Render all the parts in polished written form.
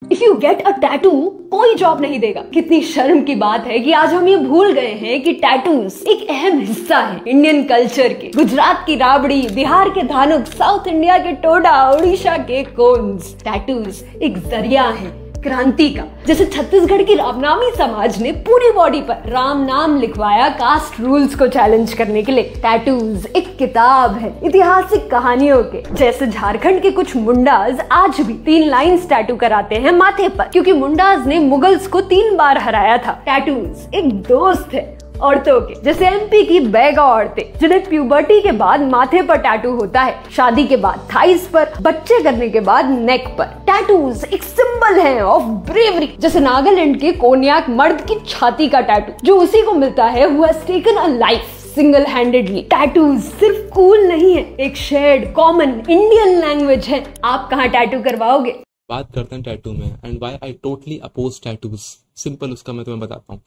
If you get a tattoo कोई job नहीं देगा। कितनी शर्म की बात है कि आज हम ये भूल गए हैं कि टैटूज एक अहम हिस्सा है इंडियन कल्चर के। गुजरात की राबड़ी, बिहार के धानुक, साउथ इंडिया के टोडा, उड़ीसा के कोन्स। टैटूज एक जरिया है क्रांति का। जैसे छत्तीसगढ़ की रामनामी समाज ने पूरी बॉडी पर राम नाम लिखवाया कास्ट रूल्स को चैलेंज करने के लिए। टैटूज एक किताब है ऐतिहासिक कहानियों के। जैसे झारखंड के कुछ मुंडाज आज भी 3 लाइन्स टैटू कराते हैं माथे पर, क्योंकि मुंडाज ने मुगल्स को 3 बार हराया था। टैटूज एक दोस्त है औरतों के। जैसे एमपी की बैगा औरतें जिन्हें प्यूबर्टी के बाद माथे पर टैटू होता है, शादी के बाद थाइस पर, बच्चे करने के बाद नेक पर। टैटूज एक सिंबल है ऑफ ब्रेवरी। जैसे नागालैंड के कोन्याक मर्द की छाती का टैटू जो उसी को मिलता है who has taken a life single handedly. Tattoos सिर्फ कूल नहीं है, एक शेयर्ड कॉमन इंडियन लैंग्वेज है। आप कहाँ टैटू करवाओगे? बात करते हैं टैटू में and why I totally oppose tattoos. Simple उसका मैं तुम्हें बताता हूँ।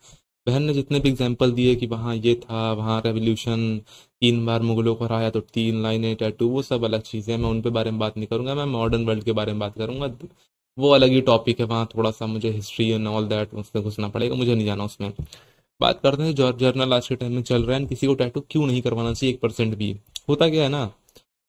बहन ने जितने भी एग्जाम्पल दिए कि वहाँ ये था, वहाँ रेवोल्यूशन, 3 बार मुगलों को हराया तो 3 लाइनें टैटू, वो सब अलग चीज़ें, मैं उन पे बारे में बात नहीं करूंगा। मैं मॉडर्न वर्ल्ड के बारे में बात करूंगा, वो अलग ही टॉपिक है। वहाँ थोड़ा सा मुझे हिस्ट्री एंड ऑल दैट उसमें घुसना पड़ेगा, मुझे नहीं जाना उसमें। बात करते हैं जर्नल आज के टाइम में चल रहा है, किसी को टैटू क्यों नहीं करवाना चाहिए 1% भी। होता क्या है ना,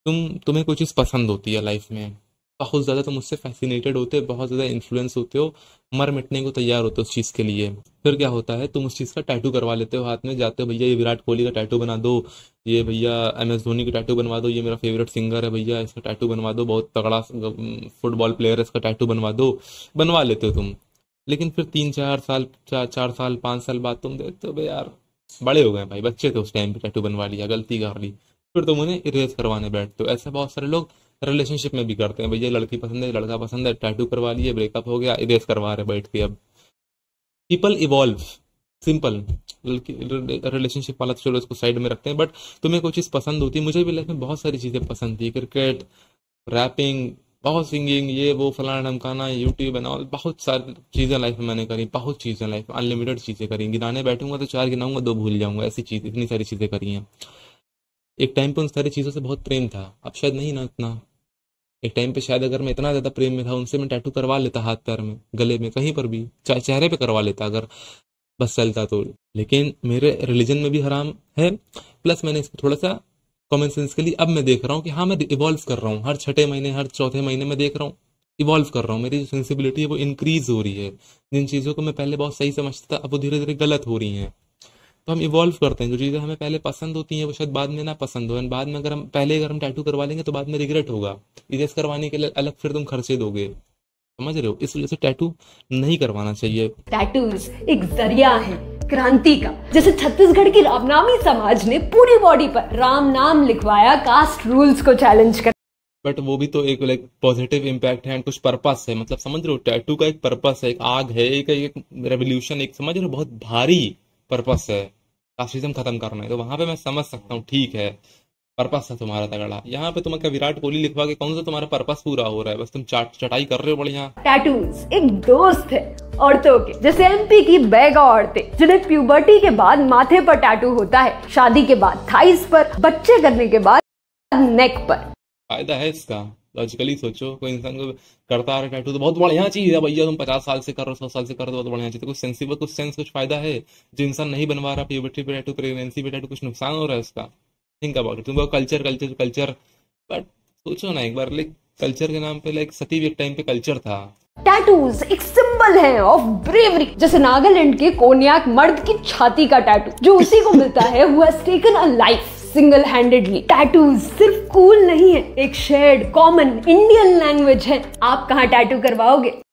तुम्हें कोई चीज़ पसंद होती है लाइफ में, बहुत ज़्यादा तुम उससे फैसिनेटेड होते हो, बहुत ज़्यादा इन्फ्लुएंस होते हो, मर मिटने को तैयार होते हो उस चीज़ के लिए। फिर क्या होता है, तुम उस चीज़ का टैटू करवा लेते हो हाथ में, जाते हो भैया ये विराट कोहली का टैटू बना दो, ये भैया MS धोनी का टैटू बनवा दो, ये मेरा फेवरेट सिंगर है भैया इसका टैटू बनवा दो, बहुत तगड़ा फुटबॉल प्लेयर है इसका टैटू बनवा दो, बनवा लेते हो तुम। लेकिन फिर 4 साल 5 साल बाद तुम देखते हो भाई यार बड़े हो गए भाई, बच्चे थे उस टाइम पे, टैटू बनवा लिया, गलती कर ली, फिर तुम उन्हें इरेज करवाने बैठते हो। ऐसा बहुत सारे लोग रिलेशनशिप में भी करते हैं, भैया लड़की पसंद है, लड़का पसंद है, टैटू करवा लिए, ब्रेकअप हो गया, इरेज करवा रहे बैठ के। अब पीपल इवॉल्व, सिंपल। रिलेशनशिप वाला तो चलो इसको साइड में रखते हैं, बट तुम्हें कोई चीज़ पसंद होती है। मुझे भी लाइफ में बहुत सारी चीज़ें पसंद थी, क्रिकेट, रैपिंग, बहुत सिंगिंग, ये वो फलाना ढमकाना, यूट्यूब एंड ऑल, बहुत सारी चीज़ें लाइफ में मैंने करी, बहुत चीज़ें लाइफ में, अनलिमिटेड चीज़ें करी। गिनाने बैठूंगा तो 4 गिनाऊंगा 2 भूल जाऊंगा, ऐसी चीज़, इतनी सारी चीज़ें करी हैं। एक टाइम पे उन सारी चीज़ों से बहुत प्रेम था, अब शायद नहीं ना इतना। एक टाइम पे शायद अगर मैं इतना ज्यादा प्रेम में था उनसे, मैं टैटू करवा लेता हाथ पैर में, गले में, कहीं पर भी, चेहरे पे करवा लेता अगर बस चलता तो। लेकिन मेरे रिलीजन में भी हराम है, प्लस मैंने इसको थोड़ा सा कॉमन सेंस के लिए अब मैं देख रहा हूँ कि हाँ मैं इवॉल्व कर रहा हूँ, हर 6ठे महीने हर 4थे महीने में देख रहा हूँ इवॉल्व कर रहा हूँ। मेरी जो सेंसिबिलिटी है वो इंक्रीज हो रही है। जिन चीज़ों को मैं पहले बहुत सही समझता था अब वो धीरे धीरे गलत हो रही हैं। तो हम इवॉल्व करते हैं, जो चीज़ें हमें पहले पसंद होती हैं वो शायद बाद में ना पसंद हो, बाद में अगर हम टैटू करवा लेंगे तो बाद में रिग्रेट होगा, इरेज करवाने के लिए अलग फिर तुम खर्चे दोगे, समझ रहे हो। इस वजह से टैटू नहीं करवाना चाहिए। टैटूज एक जरिया है क्रांति का। जैसे छत्तीसगढ़ की रामनामी समाज ने पूरी बॉडी पर राम नाम लिखवाया कास्ट रूल्स को चैलेंज कर। बट वो भी तो एक लाइक पॉजिटिव इम्पैक्ट है एंड कुछ पर्पस है, मतलब समझ रहे हो, टैटू का एक पर्पस है, एक आग है, एक रेवोल्यूशन, एक समझ रहे हो बहुत भारी पर्पस है, कास्टिज्म खत्म करना है। तो वहां पे मैं समझ सकता हूँ, ठीक है पर्पस है तुम्हारा तगड़ा। यहाँ पे तुम क्या विराट कोहली लिखवा के कौन सा तुम्हारा पर्पस पूरा हो रहा है, बस तुम चटाई कर रहे हो बढ़िया। टैटूज एक दोस्त है औरतों के। जैसे एमपी की बैगा औरतें जिन्हें प्यूबर्टी के बाद माथे पर टैटू होता है, शादी के बाद थाइस पर, बच्चे करने के बाद नेक पर। फायदा है इसका, लॉजिकली सोचो, कोई इंसान को करता आ रहा टैटू तो बहुत बढ़िया चीज है भैया, तुम 50 साल से कर रहे हो, 100 साल से कर रहे हो, बहुत बढ़िया चीज है। कुछ सेंसिबल, कुछ सेंस, कुछ फायदा है। जो इंसान नहीं बनवा रहा प्यूबर्टी पे टैटू, प्रेगनेंसी पे टैटू, कुछ नुकसान हो रहा है उसका। Think about it. तुम कल्चर, बट सोचो ना एक बार, लाइक कल्चर के नाम पे लाइक सती भी एक टाइम पे कल्चर था। टैटूज एक सिंबल है ऑफ ब्रेवरी। जैसे नागालैंड के कोन्याक मर्द की छाती का टैटू जो उसी को मिलता है who has taken a life single handedly. Tattoos सिर्फ कूल नहीं है, एक शेयर्ड कॉमन इंडियन लैंग्वेज है। आप कहाँ टैटू करवाओगे?